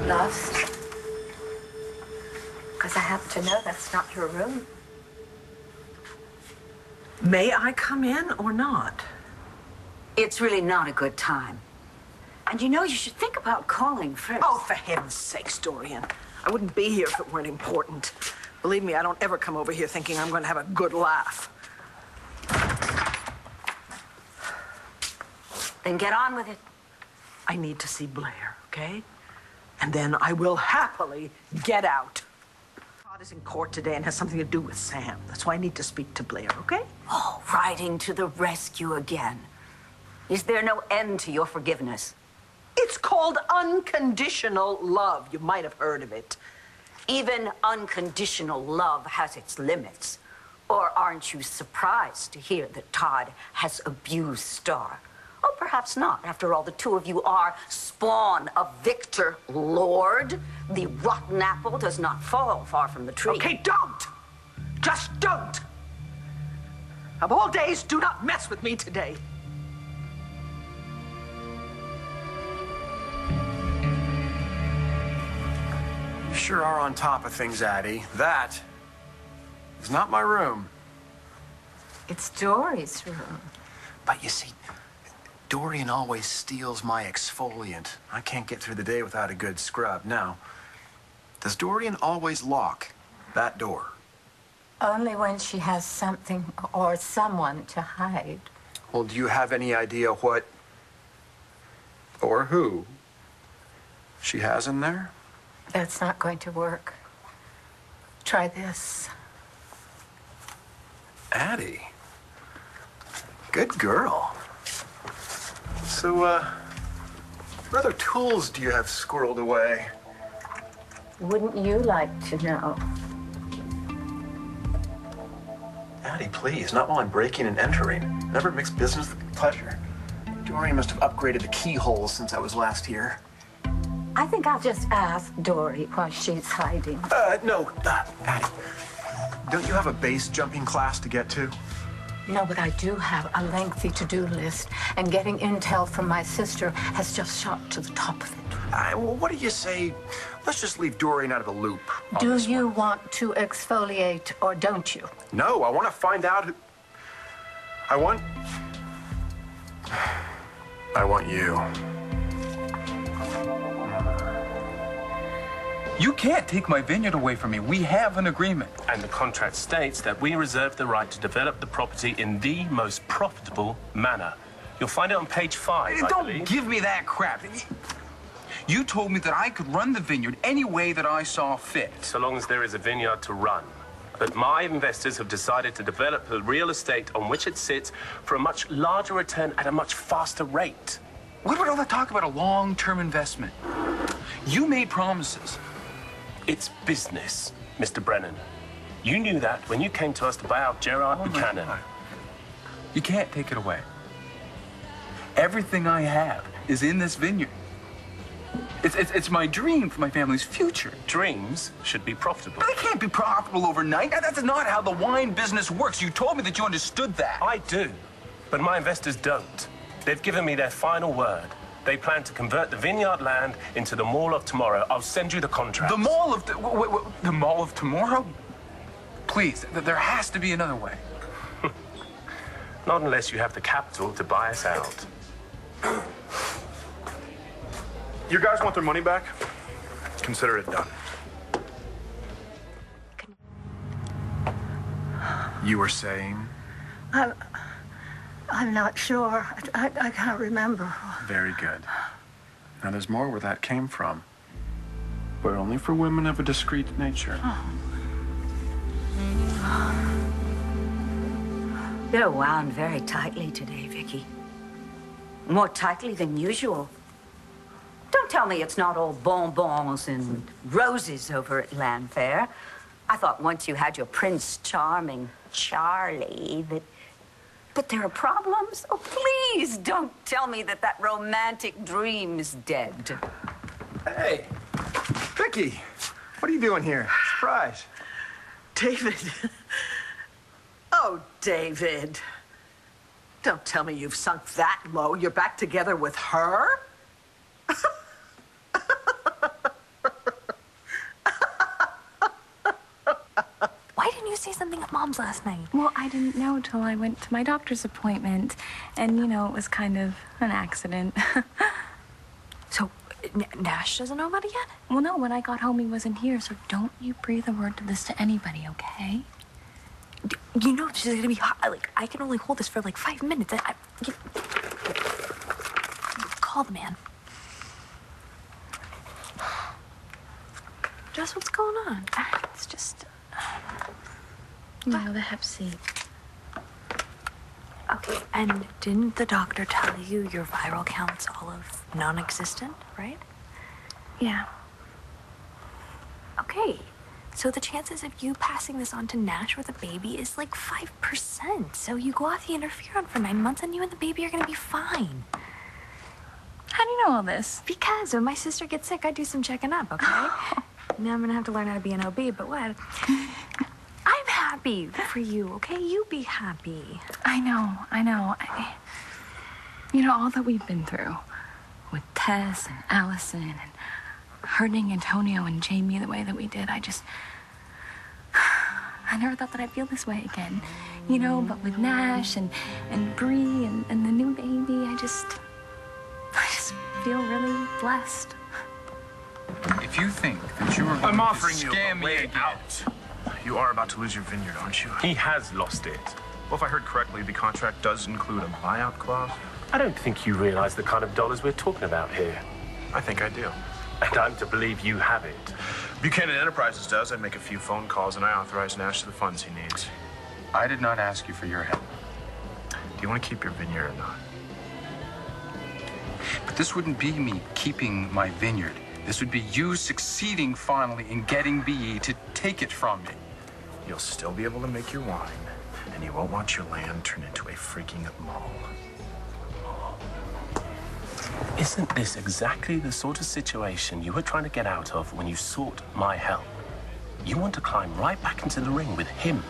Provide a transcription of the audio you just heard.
Lost? Because I happen to know that's not your room. May I come in or not? It's really not a good time. And you know, you should think about calling first. Oh, for heaven's sakes, Dorian. I wouldn't be here if it weren't important. Believe me, I don't ever come over here thinking I'm going to have a good laugh. Then get on with it. I need to see Blair, okay? And then I will happily get out. Todd is in court today and has something to do with Sam. That's why I need to speak to Blair, okay? Oh, riding to the rescue again. Is there no end to your forgiveness? It's called unconditional love. You might have heard of it. Even unconditional love has its limits. Or aren't you surprised to hear that Todd has abused Star? Oh, perhaps not. After all, the two of you are spawn of Victor Lord. The rotten apple does not fall far from the tree. Okay, don't! Just don't! Of all days, do not mess with me today. You sure are on top of things, Addie. That is not my room. It's Dory's room. But you see, Dorian always steals my exfoliant. I can't get through the day without a good scrub. Now, does Dorian always lock that door? Only when she has something or someone to hide. Well, do you have any idea what or who she has in there? That's not going to work. Try this. Addie. Good girl. So, what other tools do you have squirreled away? Wouldn't you like to know? Addie, please, not while I'm breaking and entering. Never mix business with pleasure. Dorian must have upgraded the keyholes since I was last here. I think I'll just ask Dory why she's hiding. No, Addie. Don't you have a base jumping class to get to? No, but I do have a lengthy to-do list, and getting intel from my sister has just shot to the top of it. Well, what do you say? Let's just leave Dorian out of the loop. Do you want to exfoliate or don't you? No, I want to find out who... I want you. You can't take my vineyard away from me. We have an agreement. And the contract states that we reserve the right to develop the property in the most profitable manner. You'll find it on page 5, I Don't believe. give me that crap. You told me that I could run the vineyard any way that I saw fit. So long as there is a vineyard to run. But my investors have decided to develop the real estate on which it sits for a much larger return at a much faster rate. What about all the talk about a long-term investment? You made promises. It's business, Mr. Brennan. You knew that when you came to us to buy out Gerard Buchanan. You can't take it away. Everything I have is in this vineyard. It's my dream for my family's future. Dreams should be profitable. But they can't be profitable overnight. That's not how the wine business works. You told me that you understood that. I do, but my investors don't. They've given me their final word. They plan to convert the vineyard land into the Mall of Tomorrow. I'll send you the contract. The Mall of... the Mall of Tomorrow? Please, there has to be another way. Not unless you have the capital to buy us out. You guys want their money back? Consider it done. You were saying? I'm not sure. I can't remember. Very good. Now, there's more where that came from, but only for women of a discreet nature. You're wound very tightly today, Viki. More tightly than usual. Don't tell me it's not all bonbons and roses over at Landfair. I thought once you had your Prince Charming Charlie that there are problems? Oh, please don't tell me that romantic dream's dead. Hey, Viki, what are you doing here? Surprise. David. Oh, David. Don't tell me you've sunk that low. You're back together with her? Why didn't you say something at Mom's last night? Well, I didn't know till I went to my doctor's appointment. And, you know, it was kind of an accident. So, Nash doesn't know about it yet? Well, no, when I got home, he wasn't here. So don't you breathe a word to this to anybody, okay? You know she's gonna be hot. Like, I can only hold this for like 5 minutes. Call the man. Jess, what's going on? It's just, you know, the Hep C. Okay, and didn't the doctor tell you your viral count's all of non-existent, right? Yeah. Okay, so the chances of you passing this on to Nash with a baby is like 5%. So you go off the interferon for 9 months and you and the baby are gonna be fine. How do you know all this? Because when my sister gets sick, I do some checking up, okay? Now I'm gonna have to learn how to be an OB, but what? I'm happy for you, okay? You be happy. I know. You know, all that we've been through with Tess and Allison and hurting Antonio and Jamie the way that we did, I never thought that I'd feel this way again. You know, but with Nash and Bree and the new baby, I just feel really blessed. If you think that you are going I'm to offering you scam a me way again, out. You are about to lose your vineyard, aren't you? He has lost it. Well, if I heard correctly, the contract does include a buyout clause. I don't think you realize the kind of dollars we're talking about here. I think I do. And I'm to believe you have it. Buchanan Enterprises does. I make a few phone calls, and I authorize Nash the funds he needs. I did not ask you for your help. Do you want to keep your vineyard or not? But this wouldn't be me keeping my vineyard. This would be you succeeding finally in getting BE to take it from me. You'll still be able to make your wine, and you won't want your land turned into a freaking mall. Isn't this exactly the sort of situation you were trying to get out of when you sought my help? You want to climb right back into the ring with him.